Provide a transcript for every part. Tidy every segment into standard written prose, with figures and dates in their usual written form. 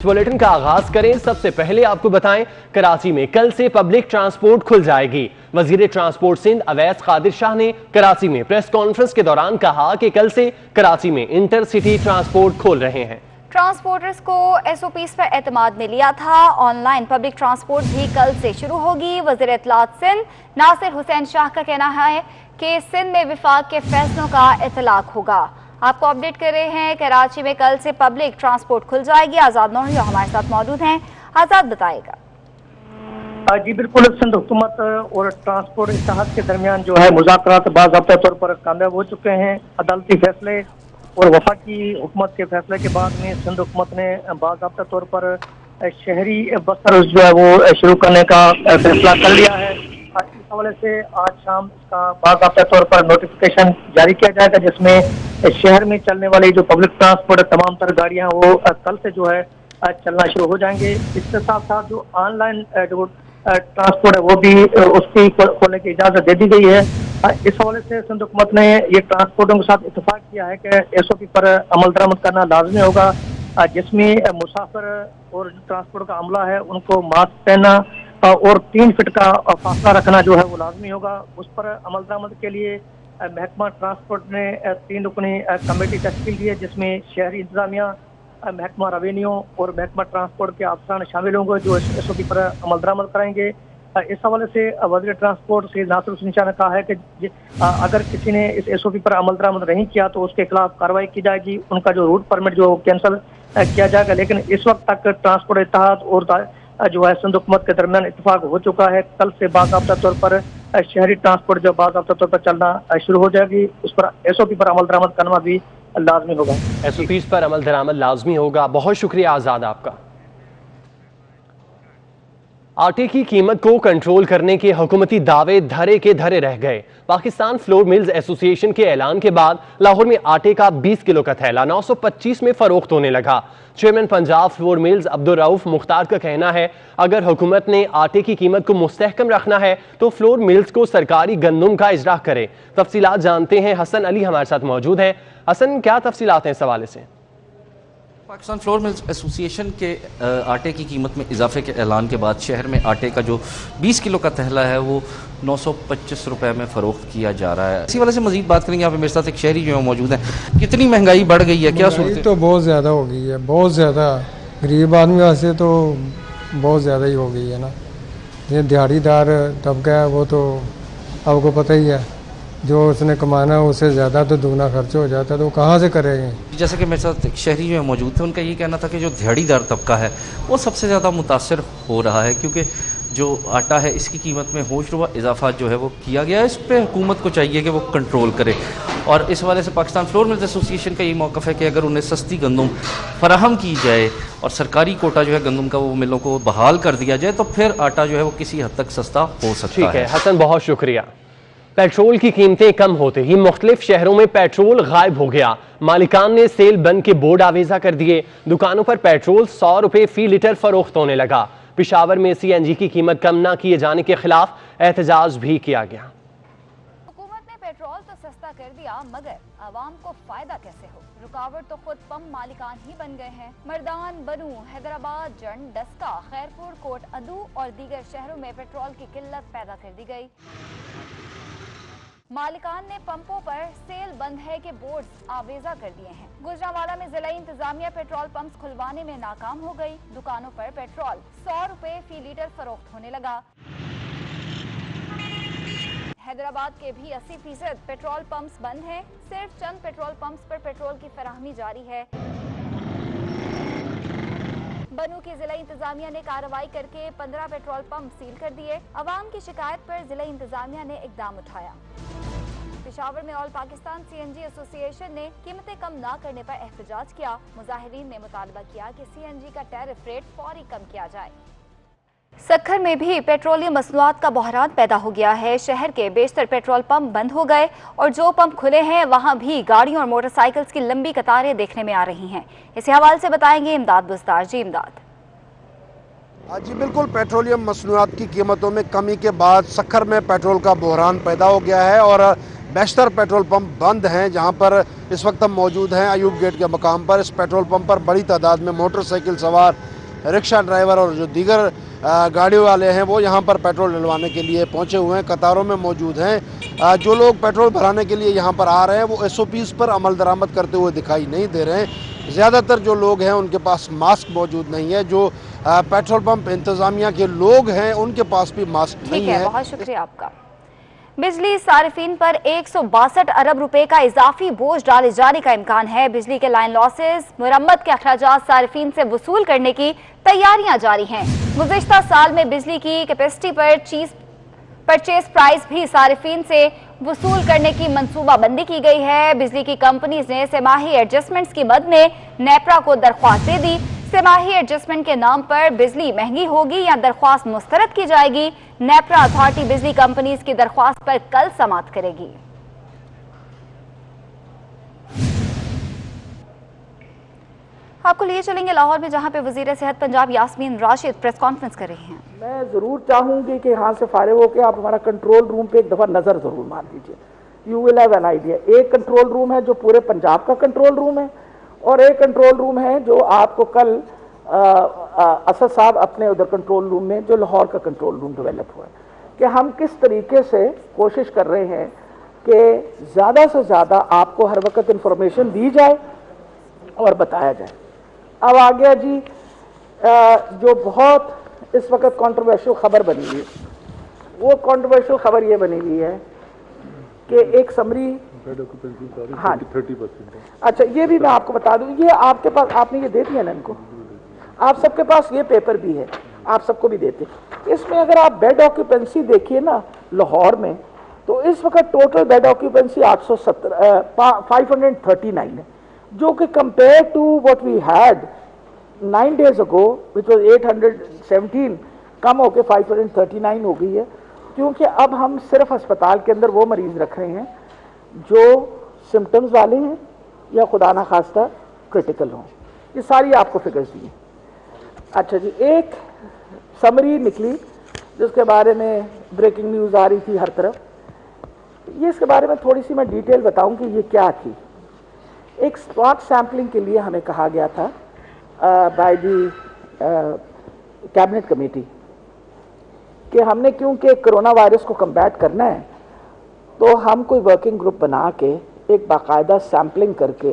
Bulletin का आगाज करें। सबसे पहले आपको बताएं, कराची में कल से पब्लिक ट्रांसपोर्ट खुल जाएगी। वजीर ट्रांसपोर्ट सिंध अवैस कादिर शाह ने कराची में प्रेस कॉन्फ्रेंस के दौरान कहा कि कल से कराची में इंटरसिटी ट्रांसपोर्ट खोल रहे हैं। ट्रांसपोर्टर्स को SOPs पर एतमाद में लिया था। ऑनलाइन पब्लिक ट्रांसपोर्ट भी कल से शुरू होगी। वजीर इत्तलात सिंध नासिर हुसैन शाह का कहना है कि सिंध में विफाक के फैसलों का इतलाक होगा। आपको अपडेट कर रहे हैं, कराची में कल से पब्लिक ट्रांसपोर्ट खुल जाएगी। आज़ाद नूर जो हमारे साथ मौजूद हैं, आज़ाद बताएगा। जी बिल्कुल, सिंध हुकूमत और ट्रांसपोर्ट इत्तेहाद के दरमियान जो है मुज़ाकरात बाज़ाब्ता तौर पर कामयाब हो चुके हैं। अदालती फैसले और वफाकी हुकूमत के फैसले के बाद में सिंध हुकूमत ने बाज़ाब्ता तौर पर शहरी बस सर्विस जो है वो शुरू करने का फैसला कर लिया है। इस हवाले से आज शाम इसका बाज़ाब्ता तौर पर नोटिफिकेशन जारी किया जाएगा, जिसमें शहर में चलने वाली जो पब्लिक ट्रांसपोर्ट तमाम तर गाड़ियां वो कल से जो है चलना शुरू हो जाएंगे। इसके साथ साथ जो ऑनलाइन जो ट्रांसपोर्ट है वो भी उसकी खोलने की इजाज़त दे दी गई है। इस हवाले से सिंध हुकूमत ने ये ट्रांसपोर्टों के साथ इत्तेफाक किया है कि SOP पर अमल दरामद करना लाजमी होगा, जिसमें मुसाफिर और जो ट्रांसपोर्ट का अमला है उनको मास्क पहनना और 3 फीट का फासला रखना जो है वो लाजमी होगा। उस पर अमल दरामद के लिए महकमा ट्रांसपोर्ट ने 3 रुकनी कमेटी तश्कील दी है, जिसमें शहरी इंतजामिया, महकमा रेवेन्यू और महकमा ट्रांसपोर्ट के अफसरान शामिल होंगे जो SOP पर अमल दरामद कराएंगे। इस हवाले से वज़ीर ट्रांसपोर्ट से नासिर हुसैन शाह ने कहा है कि अगर किसी ने इस SOP पर अमल दरामद नहीं किया तो उसके खिलाफ कार्रवाई की जाएगी, उनका जो रूट परमिट जो कैंसिल किया जाएगा। लेकिन इस वक्त तक ट्रांसपोर्ट इत्तेहाद और जो है सिंध हुकूमत के दरमियान इत्तेफाक हो चुका है। कल से बाज़ाब्ता तौर पर शहरी ट्रांसपोर्ट जो बाज़ाब्ता तौर पर चलना शुरू हो जाएगी, उस पर SOP पर अमल दरामद करना भी लाजमी होगा। SOPs पर अमल दरामद लाजमी होगा। बहुत शुक्रिया आज़ाद आपका। आटे की कीमत को कंट्रोल करने के हुकूमती दावे धरे के धरे रह गए। पाकिस्तान फ्लोर मिल्स एसोसिएशन के ऐलान के बाद लाहौर में आटे का 20 किलो का थैला 925 में फरोख्त होने लगा। Chairman Punjab flour mills Abdul Rauf Mukhtar का कहना है, अगर हुकूमत ने आटे की कीमत को मुस्तहकम रखना है तो फ्लोर मिल्स को सरकारी गंदम का इजरा करे। तफसीलात जानते हैं, हसन अली हमारे साथ मौजूद है। हसन, क्या तफसीलात हैं इस हवाले से? पाकिस्तान फ्लोर मिल्स एसोसिएशन के आटे की कीमत में इजाफे के ऐलान के बाद शहर में आटे का जो 20 किलो का थैला है वो 925 रुपए में फ़रोख्त किया जा रहा है। इसी वजह से मज़ीद बात करेंगे। यहाँ पे मेरे साथ एक शहरी जो है मौजूद है। कितनी महंगाई बढ़ गई है, क्या सूरत है? तो बहुत ज़्यादा हो गई है, बहुत ज़्यादा। गरीब आदमी वास्ते तो बहुत ज़्यादा ही हो गई है ना। ये दिहाड़ीदार तबका है वो तो आपको पता ही है, जो उसने कमाना उससे ज़्यादा तो दुगना खर्च हो जाता है, तो कहाँ से करेंगे? जैसे कि मेरे साथ एक शहरी जो है मौजूद थे, उनका ये कहना था कि जो दिहाड़ीदार तबका है वो सबसे ज़्यादा मुतासर हो रहा है, क्योंकि जो आटा है इसकी कीमत में होशरुबा इजाफा जो है वो किया गया है। इस पर हुकूमत को चाहिए कि वो कंट्रोल करे। और इस हवाले से पाकिस्तान फ्लोर मिल्स एसोसिएशन का ये मौक़िफ़ है कि अगर उन्हें सस्ती गंदम फराहम की जाए और सरकारी कोटा जो है गंदम का वो मिलों को बहाल कर दिया जाए तो फिर आटा जो है वो किसी हद तक सस्ता हो सकता है। ठीक है हसन, बहुत शुक्रिया। पेट्रोल की कीमतें कम होते ही मुख्तलिफ शहरों में पेट्रोल गायब हो गया। मालिकान ने सेल बंद के बोर्ड आवेजा कर दिए। दुकानों पर पेट्रोल 100 रुपए फी लीटर फरोख्त होने लगा। पिशावर में CNG की कीमत कम न किए जाने के खिलाफ एहतजाज भी किया गया। हुकूमत ने पेट्रोल तो सस्ता कर दिया, मगर आवाम को फायदा कैसे हो? रुकावट तो खुद पंप मालिकान ही बन गए हैं। मर्दान, बनू, हैदराबाद, जंड, डस्का, खैरपुर, कोट अदू और दीगर शहरों में पेट्रोल की किल्लत पैदा कर दी गई। मालिकान ने पंपों पर सेल बंद है के बोर्ड्स आवेजा कर दिए हैं। गुजरांवाला में जिला इंतजामिया पेट्रोल पंप्स खुलवाने में नाकाम हो गई। दुकानों पर पेट्रोल 100 रुपए फी लीटर फरोख्त होने लगा। हैदराबाद के भी 80% पेट्रोल पंप्स बंद हैं। सिर्फ चंद पेट्रोल पंप्स पर पेट्रोल की फराहमी जारी है। बनू की जिला इंतजामिया ने कार्रवाई करके 15 पेट्रोल पंप सील कर दिए। अवाम की शिकायत पर जिला इंतजामिया ने इकदाम उठाया। पेशावर में ऑल पाकिस्तान CNG एसोसिएशन ने कीमतें कम ना करने पर एहतजाज किया। मुजाहिरीन ने मुतालबा किया कि CNG का टैरिफ रेट फौरी कम किया जाए। सक्खर में भी पेट्रोलियम मसनूआत का बहरान पैदा हो गया है। शहर के बेशतर पेट्रोल पंप बंद हो गए और जो पंप खुले हैं वहां भी गाड़ियों और मोटरसाइकिल्स की लंबी कतारें देखने में आ रही हैं। इसी हवाले से बताएंगे इमदाद बुज़दार। जी इमदाद। जी बिल्कुल, पेट्रोलियम मसनूआत की कीमतों में कमी के बाद सक्खर में पेट्रोल का बहरान पैदा हो गया है और बेशतर पेट्रोल पंप बंद हैं। जहां पर इस वक्त हम मौजूद हैं अयूब गेट के मकाम पर। इस पेट्रोल पंप पर बड़ी तादाद में मोटरसाइकिल सवार, रिक्शा ड्राइवर और जो दीगर गाड़ी वाले हैं वो यहाँ पर पेट्रोल डलवाने के लिए पहुँचे हुए हैं, कतारों में मौजूद हैं। जो लोग पेट्रोल भराने के लिए यहाँ पर आ रहे हैं वो SOPs पर अमल दरामद करते हुए दिखाई नहीं दे रहे हैं। ज़्यादातर जो लोग हैं उनके पास मास्क मौजूद नहीं है। जो पेट्रोल पंप इंतज़ामिया के लोग हैं उनके पास भी मास्क नहीं है। बहुत शुक्रिया आपका। बिजली सार्फिन पर 162 अरब रुपए का इजाफी बोझ डाले जाने का इम्कान है। बिजली के लाइन लॉसेस, मुरम्मत के अखराजात सार्फिन से वसूल करने की तैयारियां जारी हैं। गुज़िश्ता साल में बिजली की कैपेसिटी पर परचेज प्राइस भी सार्फिन से वसूल करने की मंसूबाबंदी की गई है। बिजली की कंपनीज ने सेमाही एडजस्टमेंट्स की मद में नेपरा को दरख्वास्त दे दी। सेमाही एडजस्टमेंट के नाम पर बिजली महंगी होगी या दरख्वास्त मुस्तरद की जाएगी, नेपरा अथॉरिटी बिजली कंपनीज की दरख्वास्त पर कल समाअत करेगी। आपको लिए चलेंगे लाहौर में, जहां पे वजीर सेहत पंजाब यास्मीन राशिद प्रेस कॉन्फ्रेंस कर रही हैं। मैं ज़रूर चाहूँगी कि यहाँ से फारिग होकर आप हमारा कंट्रोल रूम पे एक दफ़ा नज़र ज़रूर मार दीजिए। You will have an idea. एक कंट्रोल रूम है जो पूरे पंजाब का कंट्रोल रूम है, और एक कंट्रोल रूम है जो आपको कल असद साहब अपने उधर कंट्रोल रूम में जो लाहौर का कंट्रोल रूम डेवलप हुआ है, कि हम किस तरीके से कोशिश कर रहे हैं कि ज़्यादा से ज़्यादा आपको हर वक्त इंफॉर्मेशन दी जाए और बताया जाए। अब आ गया जी जो बहुत इस वक्त कंट्रोवर्शियल खबर बनी हुई है, वो कंट्रोवर्शियल खबर ये बनी हुई है कि एक समरी, हाँ 30%। अच्छा, ये भी मैं आपको बता दूं, ये आपके पास, आपने ये दे दिया ना इनको, आप सबके पास ये पेपर भी है, आप सबको भी देते। इसमें अगर आप बेड ऑक्यूपेंसी देखिए ना लाहौर में, तो इस वक्त टोटल बेड ऑक्यूपेंसी 539 है, जो कि compare to what we had 9 days ago which was 817 कम होकर 539 हो गई है, क्योंकि अब हम सिर्फ अस्पताल के अंदर वो मरीज रख रहे हैं जो सिम्टम्स वाले हैं या खुदा ना खास्ता क्रिटिकल हों। ये सारी आपको फिगर्स दी। अच्छा जी, एक समरी निकली जिसके बारे में ब्रेकिंग न्यूज़ आ रही थी हर तरफ। ये इसके बारे में थोड़ी सी मैं डिटेल बताऊं कि ये क्या थी। एक स्पॉट सैम्पलिंग के लिए हमें कहा गया था बाय दी कैबिनेट कमेटी कि हमने, क्योंकि कोरोना वायरस को कम्बैट करना है, तो हम कोई वर्किंग ग्रुप बना के एक बाकायदा सैम्पलिंग करके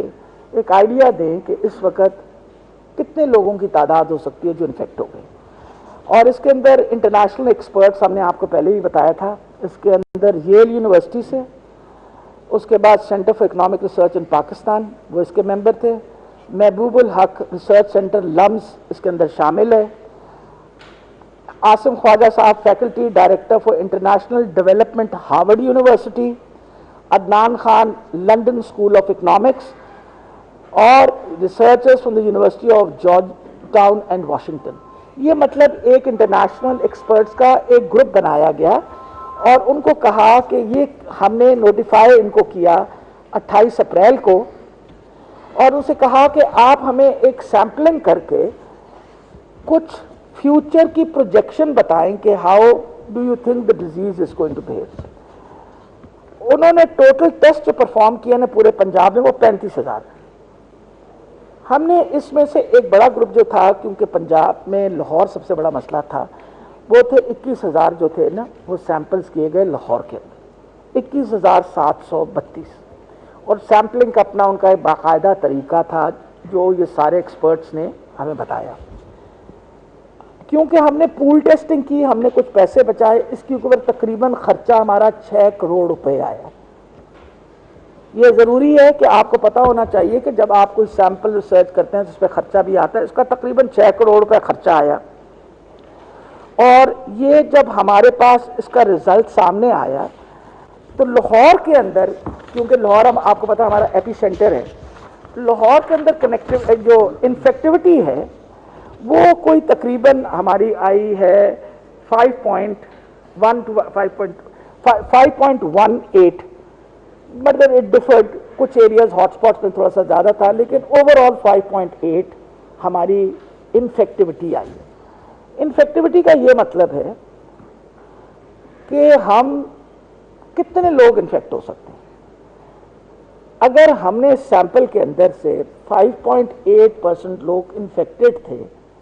एक आइडिया दें कि इस वक्त कितने लोगों की तादाद हो सकती है जो इन्फेक्ट हो गए। और इसके अंदर इंटरनेशनल एक्सपर्ट्स, हमने आपको पहले ही बताया था, इसके अंदर येल यूनिवर्सिटी से, उसके बाद सेंटर फॉर इकोनॉमिक रिसर्च इन पाकिस्तान, वो इसके मेंबर थे, महबूबुल हक रिसर्च सेंटर लम्स इसके अंदर शामिल है, आसिम ख्वाजा साहब faculty director for international development Harvard University, Adnan Khan London School of Economics, और researchers from the University of Georgetown and Washington. ये मतलब एक इंटरनेशनल एक्सपर्ट्स का एक ग्रुप बनाया गया और उनको कहा कि ये हमने नोटिफाई इनको किया 28 अप्रैल को, और उनसे कहा कि आप हमें एक सैम्पलिंग करके कुछ फ्यूचर की प्रोजेक्शन बताएं कि how do you think the disease is going to behave. उन्होंने टोटल टेस्ट जो परफॉर्म किया ना पूरे पंजाब में वो 35,000। हमने इसमें से एक बड़ा ग्रुप जो था, क्योंकि पंजाब में लाहौर सबसे बड़ा मसला था, वो थे 21,000 जो थे ना, वो सैंपल्स किए गए लाहौर के अंदर 21,732। और सैम्पलिंग का अपना उनका एक बाकायदा तरीका था जो ये सारे एक्सपर्ट्स ने हमें बताया। क्योंकि हमने पूल टेस्टिंग की, हमने कुछ पैसे बचाए, इसके ऊपर तकरीबन खर्चा हमारा 6 करोड़ रुपए आया। ये ज़रूरी है कि आपको पता होना चाहिए कि जब आप कोई सैंपल रिसर्च करते हैं जिस पर खर्चा भी आता है, इसका तकरीबन 6 करोड़ रुपए खर्चा आया। और ये जब हमारे पास इसका रिजल्ट सामने आया तो लाहौर के अंदर, क्योंकि लाहौर हम आपको पता हमारा एपी सेंटर है, लाहौर के अंदर कनेक्टिव जो इन्फेक्टिविटी है वो कोई तकरीबन हमारी आई है 5.1 to 5.18, मतलब इट डिफर्ड, कुछ एरियाज हॉटस्पॉट्स में थोड़ा सा ज़्यादा था, लेकिन ओवरऑल 5.8 हमारी इन्फेक्टिविटी आई है। इन्फेक्टिविटी का ये मतलब है कि हम कितने लोग इन्फेक्ट हो सकते हैं। अगर हमने सैंपल के अंदर से 5.8% लोग इन्फेक्टेड थे,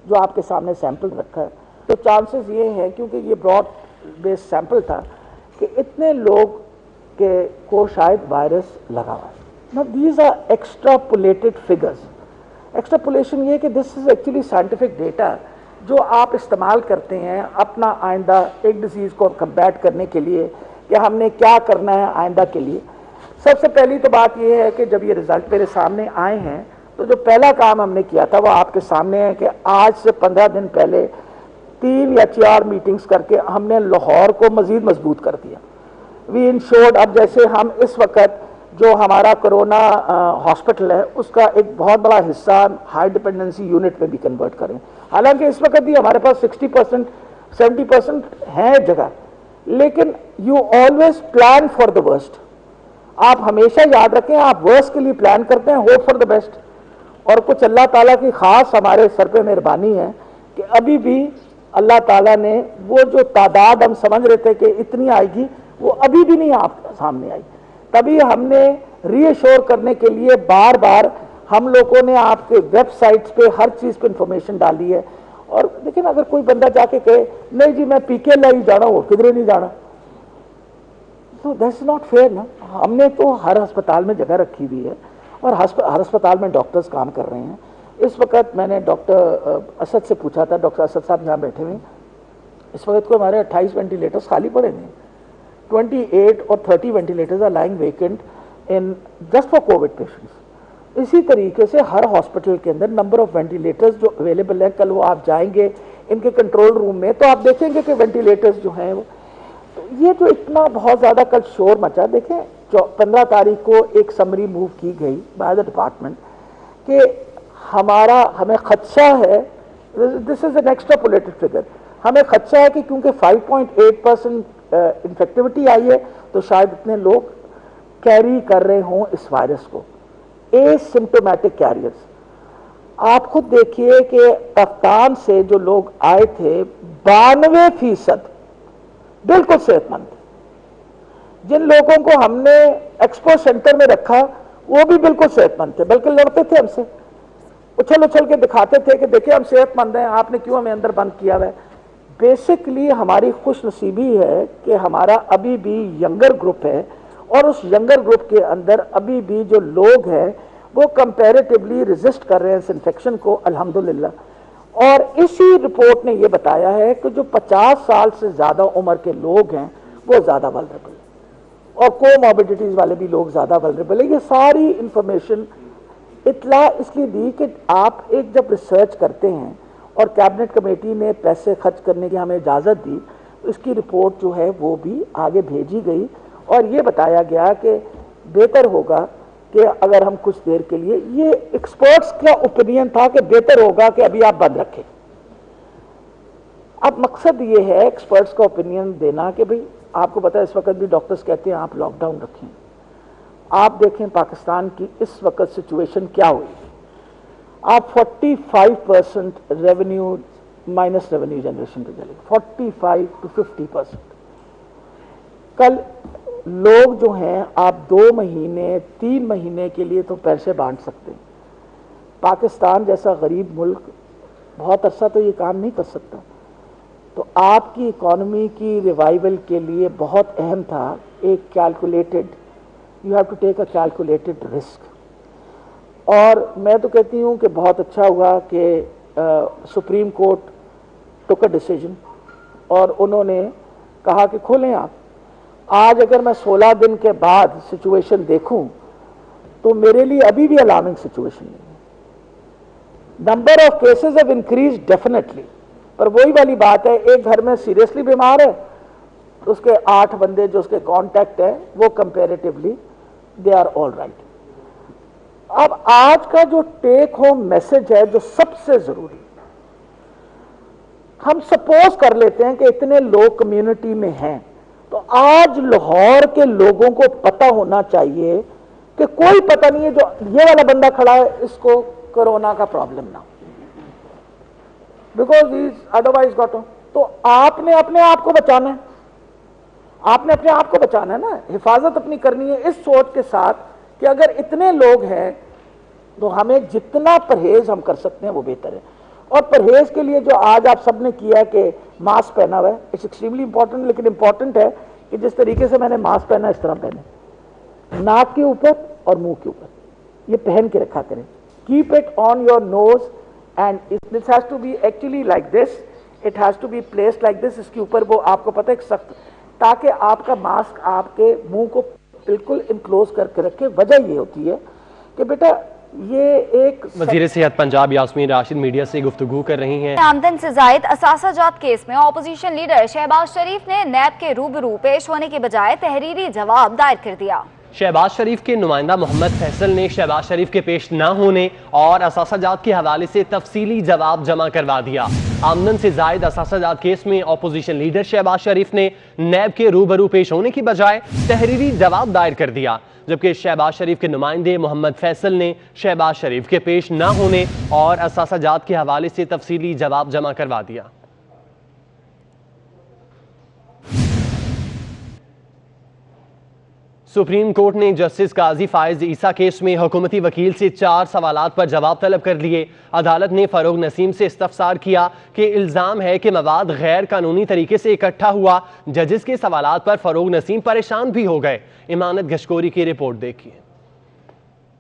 जो आपके सामने सैंपल रखा है, तो चांसेस ये हैं, क्योंकि ये ब्रॉड बेस सैंपल था, कि इतने लोग के को शायद वायरस लगा हुआ है। Now these are extrapolated figures. Extrapolation ये कि this is actually scientific data जो आप इस्तेमाल करते हैं अपना आइंदा एक डिजीज़ को कम्बैट करने के लिए कि हमने क्या करना है आइंदा के लिए। सबसे पहली तो बात ये है कि जब ये रिज़ल्ट मेरे सामने आए हैं तो जो पहला काम हमने किया था वो आपके सामने है कि आज से 15 दिन पहले 3 या 4 मीटिंग्स करके हमने लाहौर को मज़ीद मजबूत कर दिया। वी इंश्योर्ड, अब जैसे हम इस वक्त जो हमारा कोरोना हॉस्पिटल है उसका एक बहुत बड़ा हिस्सा हाई डिपेंडेंसी यूनिट में भी कन्वर्ट करें। हालांकि इस वक्त भी हमारे पास 60% 70% है जगह, लेकिन you always plan for the worst. आप हमेशा याद रखें आप वर्स्ट के लिए प्लान करते हैं, होप फॉर द बेस्ट। और कुछ अल्लाह ताला की खास हमारे सर पे मेहरबानी है कि अभी भी अल्लाह ताला ने वो जो तादाद हम समझ रहे थे कि इतनी आएगी वो अभी भी नहीं आपके सामने आई। तभी हमने रीअश्योर करने के लिए बार बार हम लोगों ने आपके वेबसाइट्स पे हर चीज़ पे इंफॉर्मेशन डाली है। और लेकिन अगर कोई बंदा जाके कहे नहीं जी मैं पीके लाई जाना हो किधरे नहीं जाना, तो दैट्स नॉट फेयर ना। हमने तो हर अस्पताल में जगह रखी हुई है और हर अस्पताल में डॉक्टर्स काम कर रहे हैं। इस वक्त मैंने डॉक्टर असद से पूछा था, डॉक्टर असद साहब यहाँ बैठे हुए, इस वक्त को हमारे 28 वेंटिलेटर्स खाली पड़े हैं। 28 और 30 ventilators are lying vacant in just for covid patients. इसी तरीके से हर हॉस्पिटल के अंदर नंबर ऑफ वेंटिलेटर्स जो अवेलेबल है, कल वो आप जाएंगे इनके कंट्रोल रूम में तो आप देखेंगे कि वेंटिलेटर्स जो हैं वो, तो ये जो इतना बहुत ज़्यादा कल शोर मचा, देखें 15 तारीख को एक समरी मूव की गई बाय द डिपार्टमेंट कि हमें खदशा है, this is an extrapolated figure, हमें खदशा है कि क्योंकि 5.8% इन्फेक्टिविटी आई है तो शायद इतने लोग कैरी कर रहे हों इस वायरस को, एसिम्प्टोमेटिक कैरियर्स। आप खुद देखिए कि कप्तान से जो लोग आए थे 92% बिल्कुल सेहतमंद। जिन लोगों को हमने एक्सपो सेंटर में रखा वो भी बिल्कुल सेहतमंद थे, बल्कि लड़ते थे हमसे, उछल उछल के दिखाते थे कि देखिए हम सेहतमंद हैं, आपने क्यों हमें अंदर बंद किया हुआ है। बेसिकली हमारी खुश नसीबी है कि हमारा अभी भी यंगर ग्रुप है और उस यंगर ग्रुप के अंदर अभी भी जो लोग हैं वो कंपैरेटिवली रेजिस्ट कर रहे हैं इस इन्फेक्शन को, अल्हम्दुलिल्लाह। और इसी रिपोर्ट ने ये बताया है कि जो 50 साल से ज़्यादा उम्र के लोग हैं वो ज़्यादा वल्नरेबल है और कोमॉर्बिडिटीज़ वाले भी लोग ज़्यादा वल्नरेबल है। ये सारी इंफॉर्मेशन इतला इसलिए दी कि आप एक जब रिसर्च करते हैं और कैबिनेट कमेटी ने पैसे खर्च करने की हमें इजाज़त दी तो इसकी रिपोर्ट जो है वो भी आगे भेजी गई और ये बताया गया कि बेहतर होगा कि अगर हम कुछ देर के लिए, ये एक्सपर्ट्स का ओपिनियन था कि बेहतर होगा कि अभी आप बंद रखें। अब मकसद ये है एक्सपर्ट्स का ओपिनियन देना कि भाई आपको पता है इस वक्त भी डॉक्टर्स कहते हैं आप लॉकडाउन रखें। आप देखें पाकिस्तान की इस वक्त सिचुएशन क्या हुई, आप 45% रेवेन्यू माइनस रेवेन्यू जनरेशन पे चले, 45 to 50%। कल लोग जो हैं आप 2 महीने 3 महीने के लिए तो पैसे बांट सकते हैं। पाकिस्तान जैसा गरीब मुल्क बहुत अरसा तो ये काम नहीं कर सकता। तो आपकी इकॉनमी की रिवाइवल के लिए बहुत अहम था एक calculated, you have to take a calculated risk. और मैं तो कहती हूँ कि बहुत अच्छा हुआ कि supreme court took a decision और उन्होंने कहा कि खोलें आप। आज अगर मैं 16 दिन के बाद सिचुएशन देखूं तो मेरे लिए अभी भी अलार्मिंग सिचुएशन नहीं है। Number of cases have increase definitely, पर वही वाली बात है, एक घर में सीरियसली बीमार है तो उसके 8 बंदे जो उसके कॉन्टैक्ट है वो comparatively they are all right. अब आज का जो टेक होम मैसेज है जो सबसे जरूरी, हम सपोज कर लेते हैं कि इतने लोग कम्युनिटी में हैं तो आज लाहौर के लोगों को पता होना चाहिए कि कोई पता नहीं है जो ये वाला बंदा खड़ा है इसको कोरोना का प्रॉब्लम ना, बिकॉज इज अदरवाइज गॉट। तो आपने अपने आप को बचाना है, आपने अपने आप को बचाना है ना, हिफाजत अपनी करनी है इस सोच के साथ کہ اگر اتنے لوگ ہیں تو ہمیں جتنا پرہیز ہم کر سکتے ہیں وہ بہتر ہے. اور پرہیز کے لیے جو آج آپ سب نے کیا ہے کہ ماسک پہنا ہوا ہے, اٹس ایکسٹریملی امپورٹنٹ, لیکن امپورٹنٹ ہے کہ جس طریقے سے میں نے ماسک پہنا اس طرح پہنے, ناک کے اوپر اور منہ کے اوپر, یہ پہن کے رکھا کریں. Keep it on your nose and this has to be actually like this, it has to be placed like this. اس کے اوپر وہ آپ کو پتہ ہے سخت, تاکہ آپ کا ماسک آپ کے منہ کو بالکل انکلوز کر کے رکھے. وجہ یہ ہوتی ہے کہ بیٹا یہ ایک وزیر صحت پنجاب یاسمین راشد میڈیا سے گفتگو کر رہی ہیں. آمدن سے زائد اثاثہ جات کیس میں اپوزیشن لیڈر شہباز شریف نے نیب کے روبرو پیش ہونے کے بجائے تحریری جواب دائر کر دیا. شہباز شریف کے نمائندہ محمد فیصل نے شہباز شریف کے پیش نہ ہونے اور اثاثہ جات کے حوالے سے تفصیلی جواب جمع کروا دیا. آمدن سے زائد اثاثہ جات کیس میں اپوزیشن لیڈر شہباز شریف نے نیب کے روبرو پیش ہونے کی بجائے تحریری جواب دائر کر دیا, جبکہ شہباز شریف کے نمائندے محمد فیصل نے شہباز شریف کے پیش نہ ہونے اور اثاثہ جات کے حوالے سے تفصیلی جواب جمع کروا دیا. سپریم کورٹ نے جسٹس قاضی فائز عیسیٰ کیس میں حکومتی وکیل سے 4 سوالات پر جواب طلب کر لیے. عدالت نے فروغ نسیم سے استفسار کیا کہ الزام ہے کہ مواد غیر قانونی طریقے سے اکٹھا ہوا. ججز کے سوالات پر فروغ نسیم پریشان بھی ہو گئے. امانت گشکوری کی رپورٹ دیکھیے.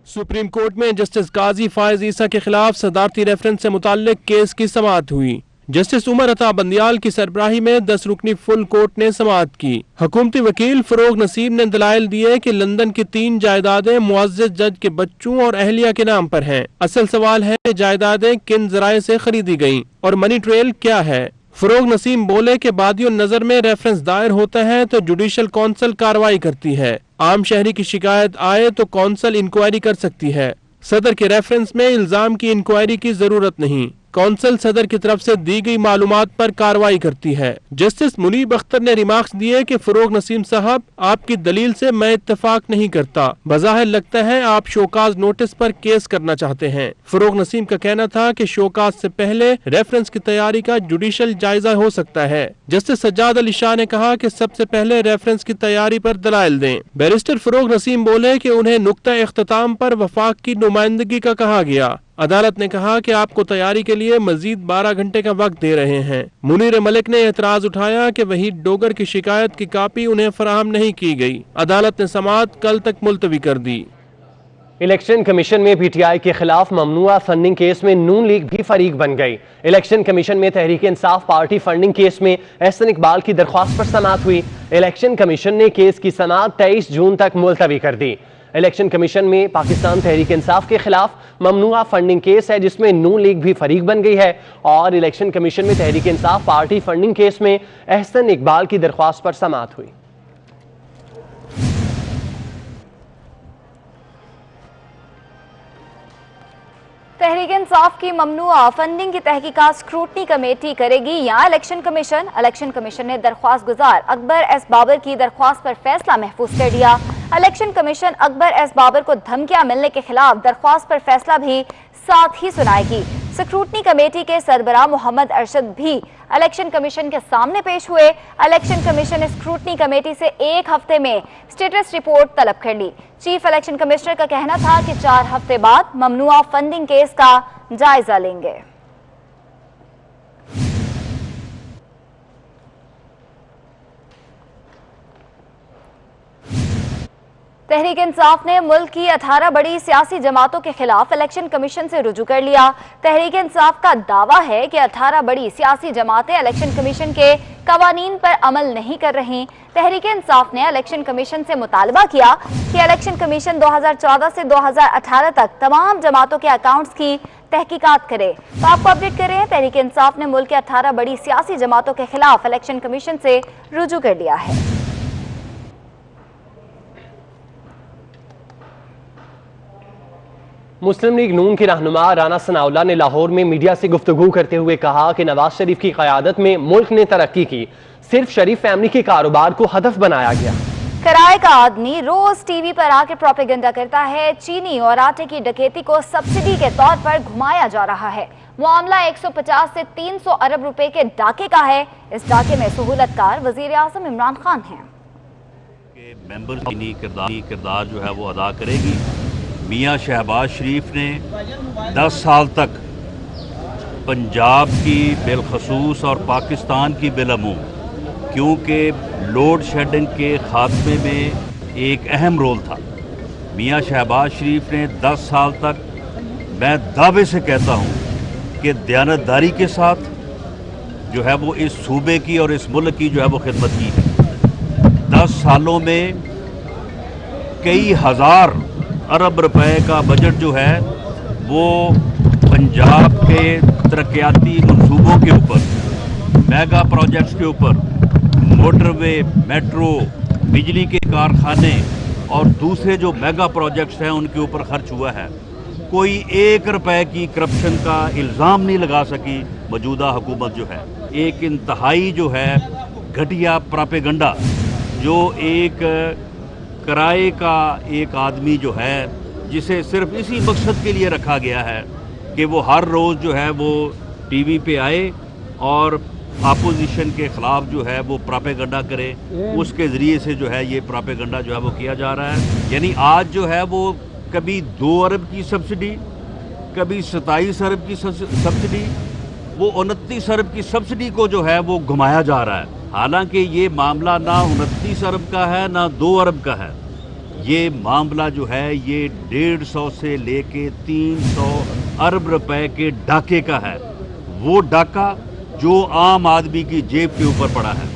سپریم کورٹ میں جسٹس قاضی فائز عیسیٰ کے خلاف صدارتی ریفرنس سے متعلق کیس کی سماعت ہوئی. جسٹس عمر عطا بندیال کی سربراہی میں 10 رکنی فل کورٹ نے سماعت کی. حکومتی وکیل فروغ نسیم نے دلائل دیے کہ لندن کی 3 جائیدادیں معزز جج کے بچوں اور اہلیہ کے نام پر ہیں. اصل سوال ہے کہ جائیدادیں کن ذرائع سے خریدی گئیں اور منی ٹریل کیا ہے. فروغ نسیم بولے کہ بادی النظر میں ریفرنس دائر ہوتا ہے تو جوڈیشل کونسل کارروائی کرتی ہے. عام شہری کی شکایت آئے تو کونسل انکوائری کر سکتی ہے. صدر کے ریفرنس میں الزام کی انکوائری کی ضرورت نہیں. کونسل صدر کی طرف سے دی گئی معلومات پر کارروائی کرتی ہے. جسٹس منیب اختر نے ریمارکس دیے کہ فروغ نسیم صاحب آپ کی دلیل سے میں اتفاق نہیں کرتا. بظاہر لگتا ہے آپ شوکاز نوٹس پر کیس کرنا چاہتے ہیں. فروغ نسیم کا کہنا تھا کہ شوکاز سے پہلے ریفرنس کی تیاری کا جوڈیشل جائزہ ہو سکتا ہے. جسٹس سجاد علی شاہ نے کہا کہ سب سے پہلے ریفرنس کی تیاری پر دلائل دیں. بیرسٹر فروغ نسیم بولے کہ انہیں نقطہ اختتام پر وفاق کی نمائندگی کا کہا گیا. عدالت نے کہا کہ آپ کو تیاری کے لیے مزید 12 گھنٹے کا وقت دے رہے ہیں. منیر ملک نے اعتراض اٹھایا کہ وحید ڈوگر کی شکایت کی کاپی انہیں فراہم نہیں کی گئی. عدالت نے سماعت کل تک ملتوی کر دی. الیکشن کمیشن میں پی ٹی آئی کے خلاف ممنوعہ فنڈنگ کیس میں نون لیگ بھی فریق بن گئی. الیکشن کمیشن میں Tehreek Insaf party funding case میں احسن اقبال کی درخواست پر سماعت ہوئی. الیکشن کمیشن نے کیس کی سماعت 23 جون تک ملتوی کر دی. الیکشن کمیشن میں پاکستان تحریک انصاف کے خلاف ممنوعہ فنڈنگ کیس ہے جس میں نون لیگ بھی فریق بن گئی ہے, اور الیکشن کمیشن میں Tehreek Insaf party funding case میں احسن اقبال کی درخواست پر سماعت ہوئی. تحریک انصاف کی ممنوعہ فنڈنگ کی تحقیقات اسکروٹنی کمیٹی کرے گی یا الیکشن کمیشن؟ الیکشن کمیشن نے درخواست گزار اکبر ایس بابر کی درخواست پر فیصلہ محفوظ کر دیا. الیکشن کمیشن اکبر ایس بابر کو دھمکیاں ملنے کے خلاف درخواست پر فیصلہ بھی ساتھ ہی سنائے گی. سکروٹنی کمیٹی کے سربراہ محمد ارشد بھی الیکشن کمیشن کے سامنے پیش ہوئے. الیکشن کمیشن نے سکروٹنی کمیٹی سے 1 ہفتے میں سٹیٹس رپورٹ طلب کر لی. چیف الیکشن کمشنر کا کہنا تھا کہ 4 ہفتے بعد ممنوعہ فنڈنگ کیس کا جائزہ لیں گے. تحریک انصاف نے ملک کی 18 بڑی سیاسی جماعتوں کے خلاف الیکشن کمیشن سے رجوع کر لیا. تحریک انصاف کا دعویٰ ہے کہ 18 بڑی سیاسی جماعتیں الیکشن کمیشن کے قوانین پر عمل نہیں کر رہیں. تحریک انصاف نے الیکشن کمیشن سے مطالبہ کیا کہ الیکشن کمیشن 2014 سے 2018 تک تمام جماعتوں کے اکاؤنٹس کی تحقیقات کرے. تو آپ کو اپڈیٹ کر رہے ہیں, تحریک انصاف نے ملک کے 18 بڑی سیاسی جماعتوں کے خلاف الیکشن کمیشن سے رجوع کر لیا ہے. مسلم لیگ نون کے رہنما رانا ثناء اللہ نے لاہور میں میڈیا سے گفتگو کرتے ہوئے کہا کہ نواز شریف کی قیادت میں ملک نے ترقی کی, صرف شریف فیملی کے کاروبار کو ہدف بنایا گیا. کرائے کا آدمی روز ٹی وی پر آ کے پروپیگنڈا کرتا ہے. چینی اور آٹے کی ڈکیتی کو سبسڈی کے طور پر گھمایا جا رہا ہے. معاملہ 150 سے 300 ارب روپے کے ڈاکے کا ہے. اس ڈاکے میں سہولت کار وزیر اعظم عمران خان ہیں. ممبر کی کردار جو ہے وہ ادا کرے گی. میاں شہباز شریف نے 10 سال تک پنجاب کی بالخصوص اور پاکستان کی بالعموم، کیونکہ لوڈ شیڈنگ کے خاتمے میں ایک اہم رول تھا. میاں شہباز شریف نے 10 سال تک، میں دعوے سے کہتا ہوں کہ دیانتداری کے ساتھ جو ہے وہ اس صوبے کی اور اس ملک کی جو ہے وہ خدمت کی ہے. 10 سالوں میں کئی ہزار ارب روپے کا بجٹ جو ہے وہ پنجاب کے ترقیاتی منصوبوں کے اوپر، میگا پروجیکٹس کے اوپر، موٹر وے، میٹرو، بجلی کے کارخانے اور دوسرے جو میگا پروجیکٹس ہیں ان کے اوپر خرچ ہوا ہے. کوئی 1 روپے کی کرپشن کا الزام نہیں لگا سکی موجودہ حکومت جو ہے. ایک انتہائی جو ہے گھٹیا پراپیگنڈا، جو ایک کرائے کا ایک آدمی جو ہے جسے صرف اسی مقصد کے لیے رکھا گیا ہے کہ وہ ہر روز جو ہے وہ ٹی وی پہ آئے اور اپوزیشن کے خلاف جو ہے وہ پراپیگنڈا کرے، اس کے ذریعے سے جو ہے یہ پراپیگنڈا جو ہے وہ کیا جا رہا ہے. یعنی آج جو ہے وہ کبھی 2 ارب کی سبسڈی، کبھی 27 ارب کی سبسڈی، وہ 29 ارب کی سبسڈی کو جو ہے وہ گھمایا جا رہا ہے. حالانکہ یہ معاملہ نہ 29 ارب کا ہے نہ 2 ارب کا ہے. یہ معاملہ جو ہے یہ 150 سے لے کے 300 ارب روپے کے ڈاکے کا ہے. وہ ڈاکہ جو عام آدمی کی جیب کے اوپر پڑا ہے،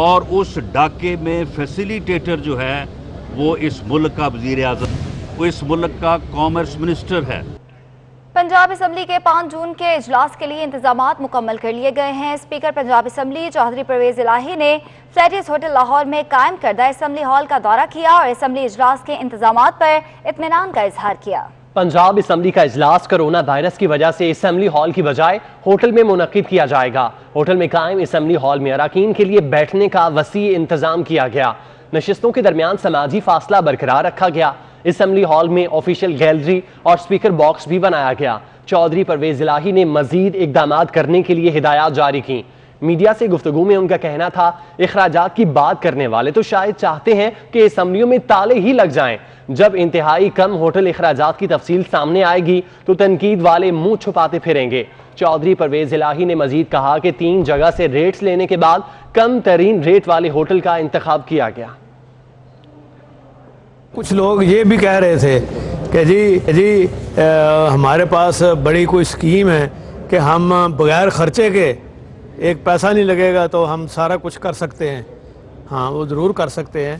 اور اس ڈاکے میں فیسیلیٹیٹر جو ہے وہ اس ملک کا وزیر اعظم، وہ اس ملک کا کامرس منسٹر ہے. پنجاب اسمبلی کے 5 جون کے اجلاس کے لیے انتظامات مکمل کر لیے گئے ہیں. اسپیکر پنجاب اسمبلی چودھری پرویز الہی نے فلیٹس ہوٹل لاہور میں قائم کردہ اسمبلی ہال کا دورہ کیا اور اسمبلی اجلاس کے انتظامات پر اطمینان کا اظہار کیا. پنجاب اسمبلی کا اجلاس کرونا وائرس کی وجہ سے اسمبلی ہال کی بجائے ہوٹل میں منعقد کیا جائے گا. ہوٹل میں قائم اسمبلی ہال میں اراکین کے لیے بیٹھنے کا وسیع انتظام کیا گیا. نشستوں کے درمیان سماجی فاصلہ برقرار رکھا گیا. اسمبلی ہال میں آفیشیل گیلری اور سپیکر باکس بھی بنایا گیا. چودھری پرویز الہی نے مزید اقدامات کرنے کے لیے ہدایات جاری کی. میڈیا سے گفتگو میں ان کا کہنا تھا اخراجات کی بات کرنے والے تو شاید چاہتے ہیں کہ اسمبلیوں میں تالے ہی لگ جائیں. جب انتہائی کم ہوٹل اخراجات کی تفصیل سامنے آئے گی تو تنقید والے منہ چھپاتے پھریں گے. چودھری پرویز الہی نے مزید کہا کہ 3 جگہ سے ریٹس لینے کے بعد کم ترین ریٹ والے ہوٹل کا انتخاب کیا گیا. کچھ لوگ یہ بھی کہہ رہے تھے کہ جی ہمارے پاس بڑی کوئی اسکیم ہے کہ ہم بغیر خرچے کے، ایک پیسہ نہیں لگے گا تو ہم سارا کچھ کر سکتے ہیں. ہاں وہ ضرور کر سکتے ہیں.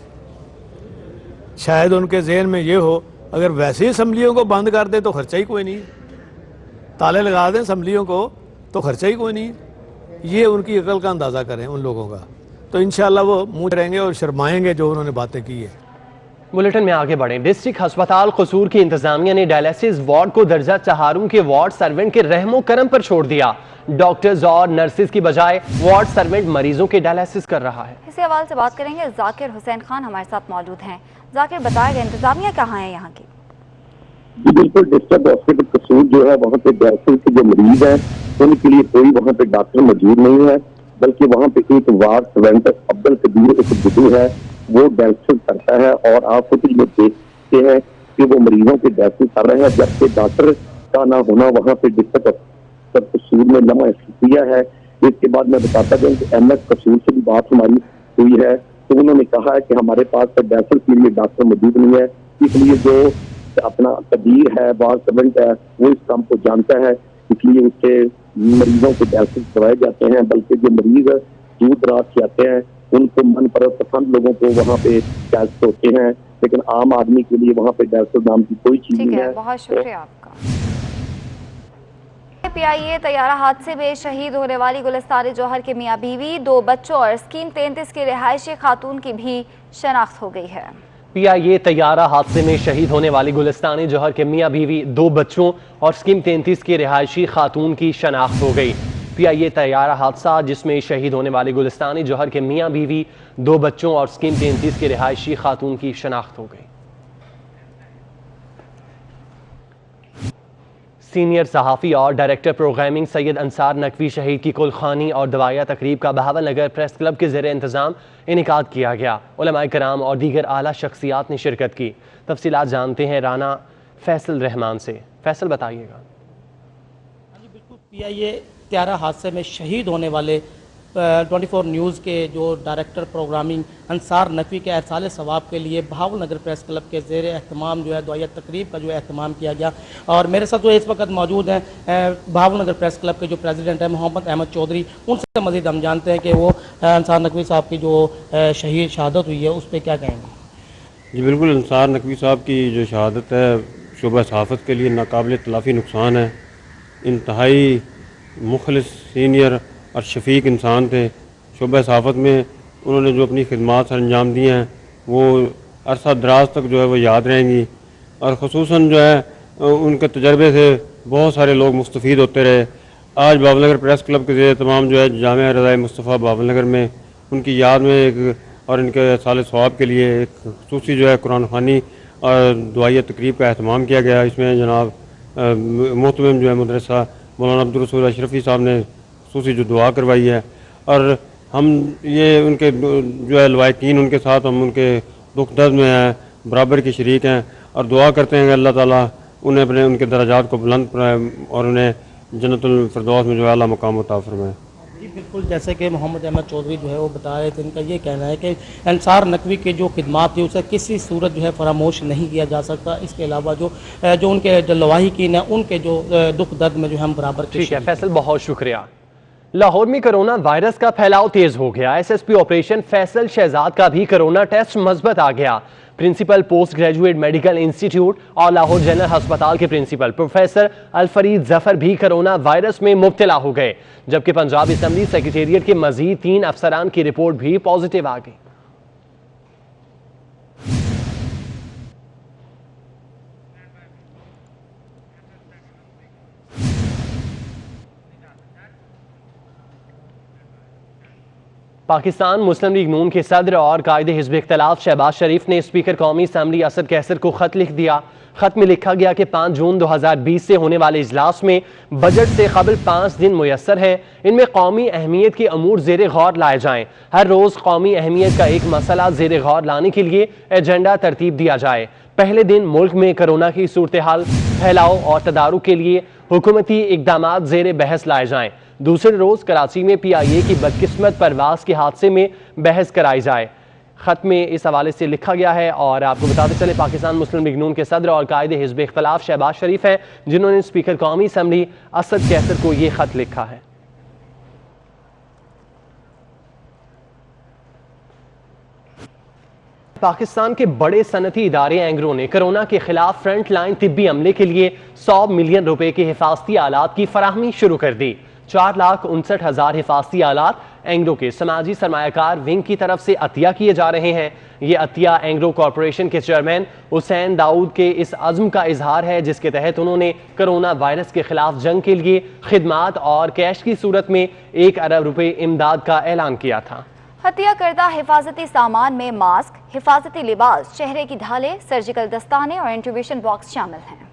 شاید ان کے ذہن میں یہ ہو اگر ویسے ہی اسمبلیوں کو بند کر دیں تو خرچہ ہی کوئی نہیں، تالے لگا دیں اسمبلیوں کو تو خرچہ ہی کوئی نہیں. یہ ان کی عقل کا اندازہ کریں ان لوگوں کا، تو انشاءاللہ وہ منہ رہیں گے اور شرمائیں گے جو انہوں نے باتیں کی ہیں. بلیٹن میں آگے بڑھیں. ڈسٹرکٹ ہسپتال قصور کی انتظامیہ نے ڈائلیسس وارڈ کو درجہ چہارم کے وارڈ سرونٹ کے رحم و کرم پر چھوڑ دیا. ڈاکٹرز اور نرسز کی بجائے وارڈ سرونٹ مریضوں کے ڈائلیسس کر رہا ہے. اسی حوالے سے بات کریں گے. ذاکر حسین خان ہمارے ساتھ موجود ہیں. ذاکر بتائے گا انتظامیہ کہاں ہے یہاں کی؟ جی بالکل، ڈسٹرکٹ ہاسپٹل قصور جو ہے وہاں پہ ڈائلیسس کے جو مریض ہیں ان کے لیے کوئی وہاں پہ ڈاکٹر موجود نہیں ہے، بلکہ وہاں پہ ایک وارڈ سرونٹ عبدل قدیر ایک بدو ہے، وہ ڈائلیسس کرتا ہے. اور آپ فوٹیج میں دیکھتے ہیں کہ وہ مریضوں کے ڈائلیسس کر رہے ہیں، جبکہ ڈاکٹر کا نہ ہونا وہاں پہ ڈسٹرکٹ قصور میں لمحہ شکریہ ہے. اس کے بعد میں بتاتا ہوں کہ ایم ایس قصور سے بھی بات ہماری ہوئی ہے تو انہوں نے کہا ہے کہ ہمارے پاس ڈائلیسس کے لیے ڈاکٹر موجود نہیں ہے، اس لیے جو اپنا قدیر ہے وارڈ سرونٹ ہے وہ اس کام کو جانتا ہے، اس لیے اس کے مریضوں کے ڈائلیسس کروائے جاتے ہیں. بلکہ جو مریض دور دراز سے آتے ہیں ان کو من پسند لوگوں کو وہاں پہ ڈائلیسس ہوتے ہیں، لیکن عام آدمی کے لیے وہاں پہ ڈائلیسس نام کی کوئی چیز نہیں ہے. بہت شکریہ آپ کا. پی آئی اے طیارہ حادثے میں شہید ہونے والی گلستان جوہر کے میاں بیوی، 2 بچوں اور اسکیم 33 کی رہائشی خاتون کی بھی شناخت ہو گئی ہے. پی آئی اے طیارہ حادثے میں شہید ہونے والی گلستان جوہر کے میاں بیوی، 2 بچوں اور اسکیم 33 کی رہائشی خاتون کی شناخت ہو گئی. پی آئی اے طیارہ حادثہ جس میں شہید ہونے والے گلستان جوہر کے میاں بیوی، 2 بچوں اور اسکیم 33 کی رہائشی خاتون کی شناخت ہو گئی. سینئر صحافی اور ڈائریکٹر پروگرامنگ سید انصار نقوی شہید کی کلخانی اور دوائیہ تقریب کا بہاول نگر پریس کلب کے زیر انتظام انعقاد کیا گیا. علماء کرام اور دیگر اعلیٰ شخصیات نے شرکت کی. تفصیلات جانتے ہیں رانا فیصل رحمان سے. فیصل بتائیے گا. بالکل پی آئی اے طیارہ حادثے میں شہید ہونے والے 24 نیوز کے جو ڈائریکٹر پروگرامنگ انصار نقوی کے ارسال ثواب کے لیے بہاول نگر پریس کلب کے زیر اہتمام جو ہے دعائیہ تقریب کا جو ہے اہتمام کیا گیا. اور میرے ساتھ جو اس وقت موجود ہیں بہاول نگر پریس کلب کے جو پریزیڈنٹ ہیں محمد احمد چودھری. ان سے مزید ہم جانتے ہیں کہ وہ انصار نقوی صاحب کی جو شہادت ہوئی ہے اس پہ کیا کہیں گے. جی بالکل، انصار نقوی صاحب کی جو شہادت ہے شعبہ صحافت کے لیے ناقابل تلافی نقصان ہے. انتہائی مخلص، سینئر اور شفیق انسان تھے. شعبہ صحافت میں انہوں نے جو اپنی خدمات سر انجام دی ہیں وہ عرصہ دراز تک جو ہے وہ یاد رہیں گی. اور خصوصاً جو ہے ان کے تجربے سے بہت سارے لوگ مستفید ہوتے رہے. آج بہاول نگر پریس کلب کے زیر تمام جو ہے جامعہ رضائے مصطفیٰ بہاول نگر میں ان کی یاد میں ایک اور ان کے ارسال ثواب کے لیے ایک خصوصی جو ہے قرآن خوانی اور دعائیہ تقریب کا اہتمام کیا گیا. اس میں جناب محتمم جو ہے مدرسہ مولانا عبدالرسول اشرفی صاحب نے خصوصی جو دعا کروائی ہے. اور ہم یہ ان کے جو ہے لوائقین ان کے ساتھ ہم ان کے دکھ درد میں ہیں، برابر کے شریک ہیں اور دعا کرتے ہیں کہ اللہ تعالیٰ انہیں اپنے ان کے درجات کو بلند فرمائے اور انہیں جنت الفردوس میں جو ہے اعلیٰ مقام عطا فرمائے. جی بالکل، جیسے کہ محمد احمد چودھری جو ہے وہ بتا رہے تھے، ان کا یہ کہنا ہے کہ انصار نقوی کی جو خدمات تھی اسے کسی صورت جو ہے فراموش نہیں کیا جا سکتا. اس کے علاوہ جو ان کے جو لواحقین ہیں ان کے جو دکھ درد میں جو ہم برابر کے ٹھیک ہے. فیصل بہت شکریہ. لاہور میں کرونا وائرس کا پھیلاؤ تیز ہو گیا. S S P operation Faisal Shahzad کا بھی کرونا ٹیسٹ مثبت آ گیا. Principal post graduate medical institute اور لاہور جنرل ہسپتال کے پرنسپل پروفیسر الفرید ظفر بھی کرونا وائرس میں مبتلا ہو گئے، جبکہ پنجاب اسمبلی سیکریٹریٹ کے مزید 3 افسران کی رپورٹ بھی پازیٹیو آ گئی. پاکستان مسلم لیگ نون کے صدر اور قائد حزب اختلاف شہباز شریف نے اسپیکر قومی اسمبلی اسد قیصر کو خط لکھ دیا. خط میں لکھا گیا کہ 5 جون 2020 سے ہونے والے اجلاس میں بجٹ سے قبل 5 دن میسر ہیں. ان میں قومی اہمیت کے امور زیر غور لائے جائیں. ہر روز قومی اہمیت کا ایک مسئلہ زیر غور لانے کے لیے ایجنڈا ترتیب دیا جائے. پہلے دن ملک میں کرونا کی صورتحال، پھیلاؤ اور تدارک کے لیے حکومتی اقدامات زیر بحث لائے جائیں. دوسرے روز کراچی میں پی آئی اے کی بدقسمت پرواز کے حادثے میں بحث کرائی جائے. خط میں اس حوالے سے لکھا گیا ہے. اور آپ کو بتاتے چلے پاکستان مسلم لیگ نون کے صدر اور قائد حزب اختلاف شہباز شریف ہیں جنہوں نے اسپیکر قومی اسمبلی اسد قیصر کو یہ خط لکھا ہے. پاکستان کے بڑے صنعتی ادارے اینگرو نے کرونا کے خلاف فرنٹ لائن طبی عملے کے لیے 100 ملین روپے کے حفاظتی آلات کی فراہمی شروع کر دی. 4,59,000 حفاظتی آلات اینگرو کے سماجی سرمایہ کار ونگ کی طرف سے عطیہ کیے جا رہے ہیں. یہ عطیہ اینگرو کارپوریشن کے چیئرمین حسین داؤد کے اس عزم کا اظہار ہے جس کے تحت انہوں نے کرونا وائرس کے خلاف جنگ کے لیے خدمات اور کیش کی صورت میں 1 ارب روپے امداد کا اعلان کیا تھا. عطیہ کردہ حفاظتی سامان میں ماسک، حفاظتی لباس، چہرے کی ڈھالیں، سرجیکل دستانے اور انٹیوبیشن باکس شامل ہیں.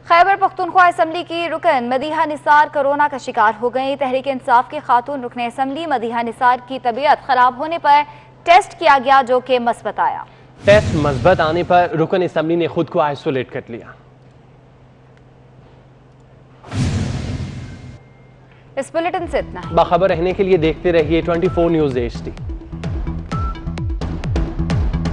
خیبر پختونخوا اسمبلی کی رکن مدیحہ نثار کرونا کا شکار ہو گئی. تحریک انصاف کی خاتون رکن اسمبلی مدیحہ نثار کی طبیعت خراب ہونے پر ٹیسٹ کیا گیا جو کہ مثبت آیا. ٹیسٹ مثبت آنے پر رکن اسمبلی نے خود کو آئسولیٹ کر لیا. اس بلیٹن سے اتنا ہے. باخبر رہنے کے لیے دیکھتے رہیے 24 نیوز HD.